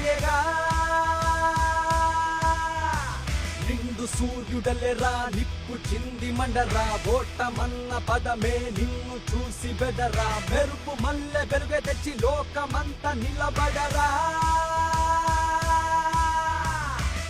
మాయగా నిండు సూర్యుడలెరా నిప్పు చింది మండరా ఓటమన్న పదమే నిన్ను చూసి బెదరా మెరుపు మల్లె వెలుగ తెచ్చి లోకమంతా నిలబడరా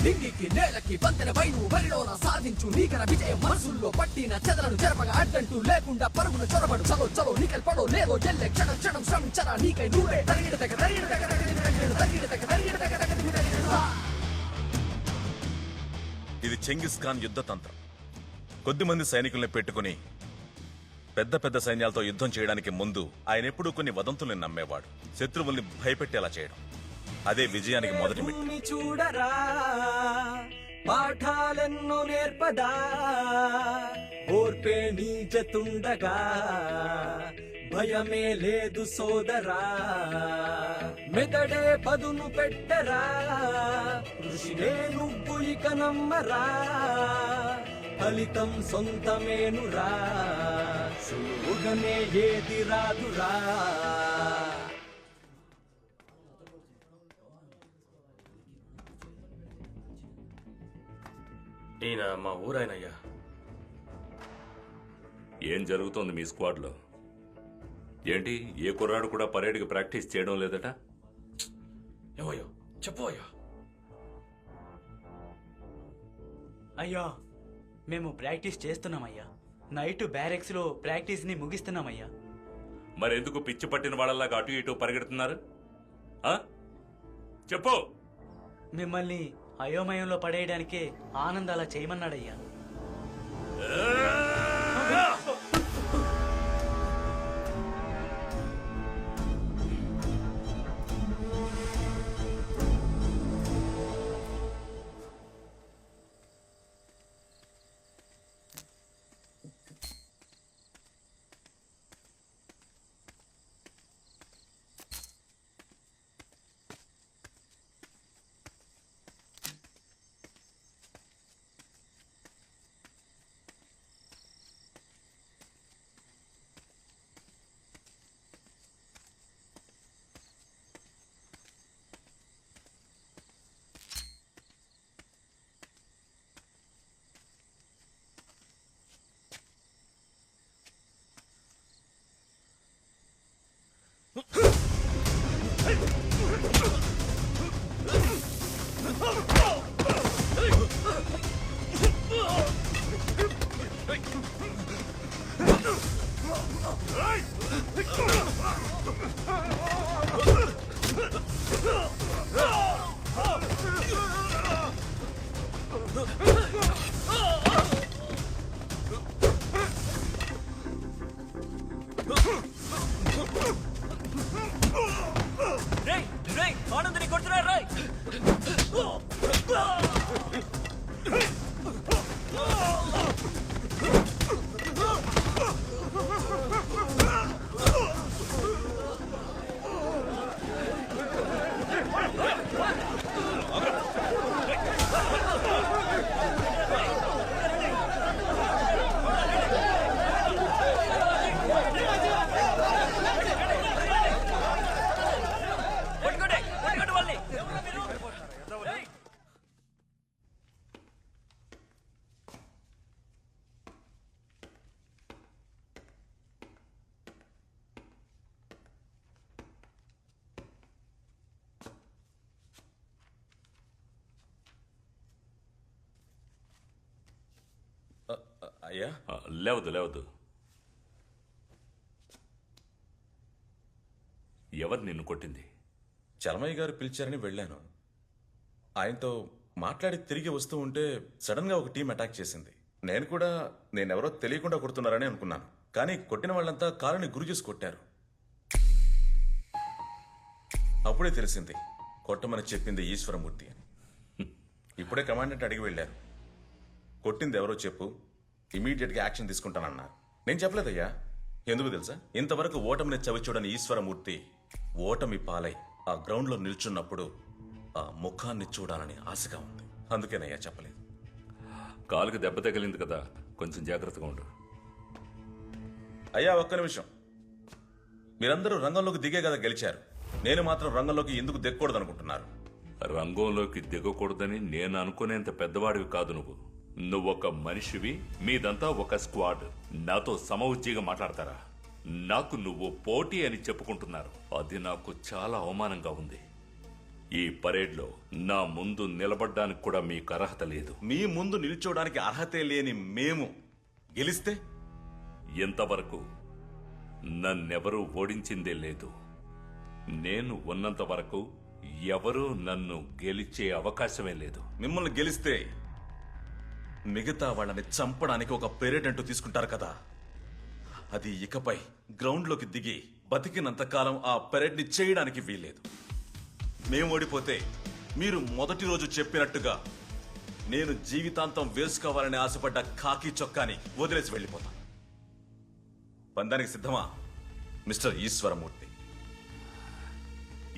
నింగికి నేలకి వంతెన వైను వరిలోన సాధించు నీకన విజయం మనసుల్లో పట్టిన చెదలను జరపగా అడ్డంటూ లేకుండా పరుగున చొరబడు చలో చలో నీకై పడో లేదో ఎల్లే క్షణం క్షణం శ్రమించరా నీకై నువ్వే ఇది చెంగిస్ ఖాన్ యుద్ధ తంత్రం. కొద్దిమంది సైనికుల్ని పెట్టుకుని పెద్ద పెద్ద సైన్యాలతో యుద్ధం చేయడానికి ముందు ఆయన ఎప్పుడూ కొన్ని వదంతుల్ని నమ్మేవాడు. శత్రువుల్ని భయపెట్టేలా చేయడం అదే విజయానికి మొదటి మెట్టు. చూడరా పాఠాలెన్నో నేర్పదా ఓర్పే నీజతుండగా భయమే లేదు సోదరా మెదడే పదును పెట్టరా కృషినే నువ్వు ఇక నమ్మరా ఫలితం సొంతమేనురా సులువుగానే ఏది రాదురా. ఈయన మా ఊరాయనయ్యా. ఏం జరుగుతోంది మీ స్క్వాడ్లో? ఏంటి ఏ కుర్రాడు కూడా పరేడ్కి ప్రాక్టీస్ చేయడం లేదట? ఏమయ్యో చెప్పు అయ్యా. అయ్యా మేము ప్రాక్టీస్ చేస్తున్నామయ్యా. నైట్ బ్యారెక్స్ లో ప్రాక్టీస్ ని ముగిస్తున్నామయ్యా. మరెందుకు పిచ్చి పట్టిన వాళ్ళలాగా అటు ఇటు పరిగెడుతున్నారు? చెప్పు. మిమ్మల్ని అయోమయంలో పడేయడానికే ఆనంద్ అలా చేయమన్నాడయ్యా. ఆనందని కొడుతున్నా రాయ్. అయ్యా లేవదు. ఎవరు నిన్ను కొట్టింది? చలమయ్య గారు పిలిచారని వెళ్ళాను. ఆయనతో మాట్లాడి తిరిగి వస్తూ ఉంటే సడన్ గా ఒక టీం అటాక్ చేసింది. నేను కూడా నేనెవరో తెలియకుండా కొడుతున్నారని అనుకున్నాను. కానీ కొట్టిన వాళ్ళంతా కారుని గురి చేసి కొట్టారు. అప్పుడే తెలిసింది కొట్టమని చెప్పింది ఈశ్వరమూర్తి అని. ఇప్పుడే కమాండెంట్ అడిగి వెళ్ళారు. కొట్టింది ఎవరో చెప్పు, ఇమీడియట్ గా యాక్షన్ తీసుకుంటానన్నారు. నేను చెప్పలేదయ్యా. ఎందుకు తెలుసా? ఇంతవరకు ఓటమిని చవిచూడని ఈశ్వరమూర్తి ఓటమి పాలై ఆ గ్రౌండ్ లో నిల్చున్నప్పుడు ఆ ముఖాన్ని చూడాలని ఆశగా ఉంది. అందుకేనయ్యా చెప్పలేదు. కాలుకి దెబ్బ తగిలింది కదా, కొంచెం జాగ్రత్తగా ఉండు. అయ్యా ఒక్క నిమిషం. మీరందరూ రంగంలోకి దిగే కదా గెలిచారు. నేను మాత్రం రంగంలోకి ఎందుకు దిగకూడదు అనుకుంటున్నారు? రంగంలోకి దిగకూడదని నేను అనుకునేంత పెద్దవాడివి కాదు నువ్వు. నువ్వొక మనిషివి, మీదంతా ఒక స్క్వాడ్. నాతో సమవుజ్జిగా మాట్లాడతారా? నాకు నువ్వు పోటీ అని చెప్పుకుంటున్నారు. అది నాకు చాలా అవమానంగా ఉంది. ఈ పరేడ్లో నా ముందు నిలబడ్డానికి కూడా మీకు అర్హత లేదు. మీ ముందు నిల్చోడానికి అర్హతే లేని మేము గెలిస్తే ఇంతవరకు నన్నెవరూ ఓడించిందే లేదు. నేను ఉన్నంత వరకు ఎవరూ నన్ను గెలిచే అవకాశమే లేదు. మిమ్మల్ని గెలిస్తే మిగతా వాళ్ళని చంపడానికి ఒక పెరేడ్ అంటూ తీసుకుంటారు కదా, అది ఇకపై గ్రౌండ్లోకి దిగి బతికినంత కాలం ఆ పెరేడ్ని చేయడానికి వీల్లేదు. మేము ఓడిపోతే మీరు మొదటి రోజు చెప్పినట్టుగా నేను జీవితాంతం వేసుకోవాలని ఆశపడ్డ ఖాకీ చొక్కాని వదిలేసి వెళ్ళిపోతాను. పందానికి సిద్ధమా మిస్టర్ ఈశ్వరమూర్తి?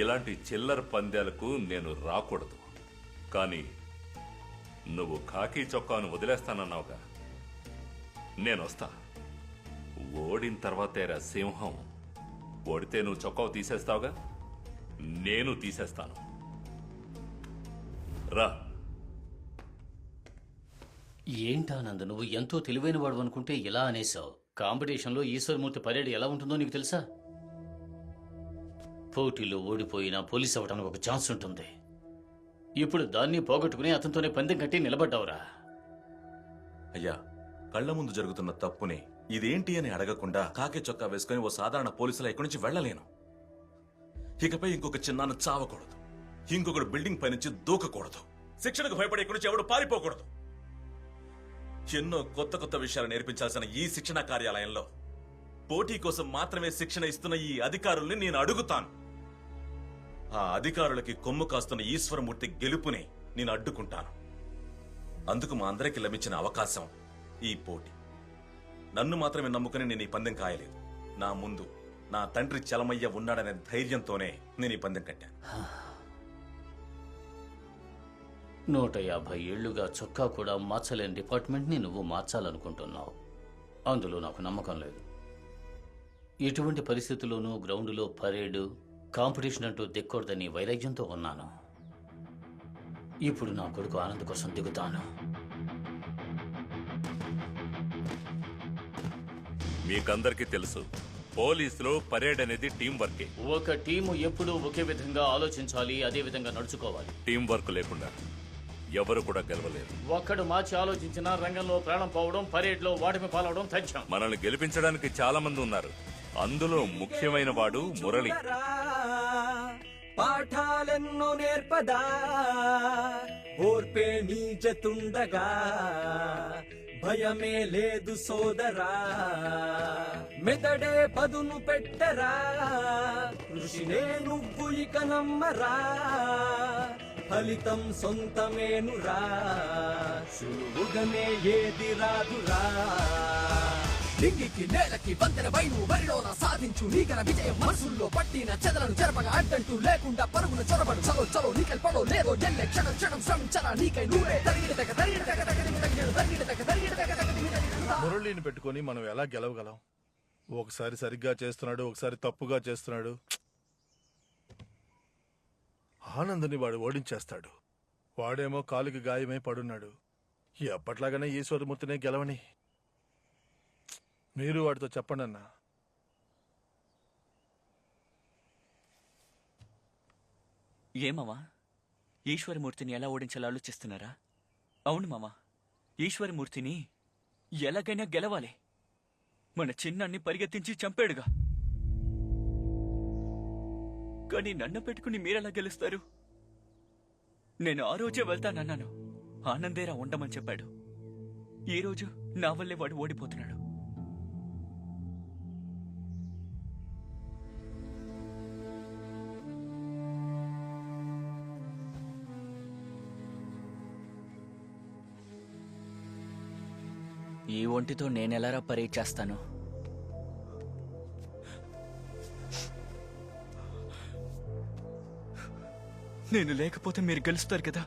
ఇలాంటి చిల్లర పందాలకు నేను రాకూడదు. కానీ నువ్వు ఖాకీ చొక్కాను వదిలేస్తానన్నావుగా, నేనొస్తా. ఓడిన తర్వాతేరా సింహం. ఓడితే నువ్వు చొక్కావు తీసేస్తావుగా, నేను తీసేస్తాను. రా. ఏంటానంద్, నువ్వు ఎంతో తెలివైన వాడు అనుకుంటే ఇలా అనేసావు. కాంపిటీషన్లో ఈశ్వరమూర్తి పరేడ్ ఎలా ఉంటుందో నీకు తెలుసా? పోటీలో ఓడిపోయినా పోలీస్ అవ్వడానికి ఒక ఛాన్స్ ఉంటుంది. ఇప్పుడు దాన్ని పోగొట్టుకుని అతనితోనే పందెం కట్టి నిలబడ్డావురా. అయ్యా, కళ్ళ ముందు జరుగుతున్న తప్పుని ఇదేంటి అని అడగకుండా కాకి చొక్కా వేసుకుని ఓ సాధారణ పోలీసులా ఇక్కడి నుంచి వెళ్ళలేను. ఇకపై ఇంకొక చిన్నాను చావకూడదు, ఇంకొకడు బిల్డింగ్ పై నుంచి దూకకూడదు, శిక్షణకు భయపడి ఇక్కడి నుంచి ఎవడు పారిపోకూడదు. ఎన్నో కొత్త కొత్త విషయాలు నేర్పించాల్సిన ఈ శిక్షణ కార్యాలయంలో పోటీ కోసం మాత్రమే శిక్షణ ఇస్తున్న ఈ అధికారుల్ని నేను అడుగుతాను. ఆ అధికారులకి కొమ్ము కాస్తున్న ఈశ్వరమూర్తి గెలుపుని నేను అడ్డుకుంటాను. అందుకు మా అందరికి లభించిన అవకాశం ఈ పోటీ. నన్ను మాత్రమే నమ్ముకుని నేను ఈ పందెం కాయలేదు. నా ముందు నా తండ్రి చలమయ్య ఉన్నాడనే ధైర్యంతోనే నేను ఈ పందెం కట్టాను. 150 ఏళ్లుగా చొక్కా కూడా మార్చలేని డిపార్ట్మెంట్ని నువ్వు మార్చాలనుకుంటున్నావు. అందులో నాకు నమ్మకం లేదు. ఎటువంటి పరిస్థితుల్లోనూ గ్రౌండ్లో పరేడు కాంపిటీషన్ అంటూ దిక్కూడదని వైరాగ్యంతో ఉన్నాను. ఇప్పుడు నా కొడుకు ఆనంద్ కోసం దిగుతాను. మీకందరికీ తెలుసు, పోలీసులో పరేడ్ అనేది టీం వర్కే. ఒక టీము ఎప్పుడూ ఒకే విధంగా ఆలోచించాలి, అదే విధంగా నడుచుకోవాలి. టీం వర్క్ లేకుండా ఎవరు కూడా గెలవలేరు. ఒక్కడు మార్చి ఆలోచించిన రంగంలో ప్రాణం పోవడం, పరేడ్లో వాటిని పాలవడం తథ్యం. మనల్ని గెలిపించడానికి చాలా మంది ఉన్నారు. అందులో ముఖ్యమైన వాడు మురళి. పాఠాలెన్నో నేర్పదా ఓర్పే నీజతుండగా, భయమే లేదు సోదరా, మెదడే పదును పెట్టరా, కృషినే నువ్వు ఇక నమ్మరా, ఫలితం సొంతమేనురా, సులువుగనే ఏది రాదురా. లింగికి నేలకి వంతెన వైను వరిలోన సాధించు నీకన విజయం, మనసుల్లో పట్టిన చెదలను చెరపగా అడ్డంటూ లేకుండా పరుగున చొరబడు. చలో చలో నీకై పడో లేదో ఎల్లే క్షణం క్షణం శ్రమించరా నీకై నువ్వే. మురళిని పెట్టుకొని మనం ఎలా గెలవగలం? ఒకసారి సరిగ్గా చేస్తున్నాడు, ఒకసారి తప్పుగా చేస్తున్నాడు. ఆనందని వాడు ఓడించేస్తాడు. వాడేమో కాలుకి గాయమై పడున్నాడు. ఎప్పట్లాగానే ఈశ్వరమూర్తినే గెలవని మీరు వాడితో చెప్పండి అన్నా. ఏమమ్మా, ఈశ్వరమూర్తిని ఎలా ఓడించాలో ఆలోచిస్తున్నారా? అవును మామా, ఈశ్వరమూర్తిని ఎలాగైనా గెలవాలి. మన చిన్నాన్ని పరిగెత్తించి చంపాడుగా. కానీ నన్ను పెట్టుకుని మీరెలా గెలుస్తారు? నేను ఆ రోజే వెళ్తానన్నాను. ఆనందేరా ఉండమని చెప్పాడు. ఈ రోజు నా వల్లే వాడు ఓడిపోతున్నాడు. ఈ ఒంటితో నేనెలారా పరేడ్ చేస్తాను? నేను లేకపోతే మీరు గెలుస్తారు కదా.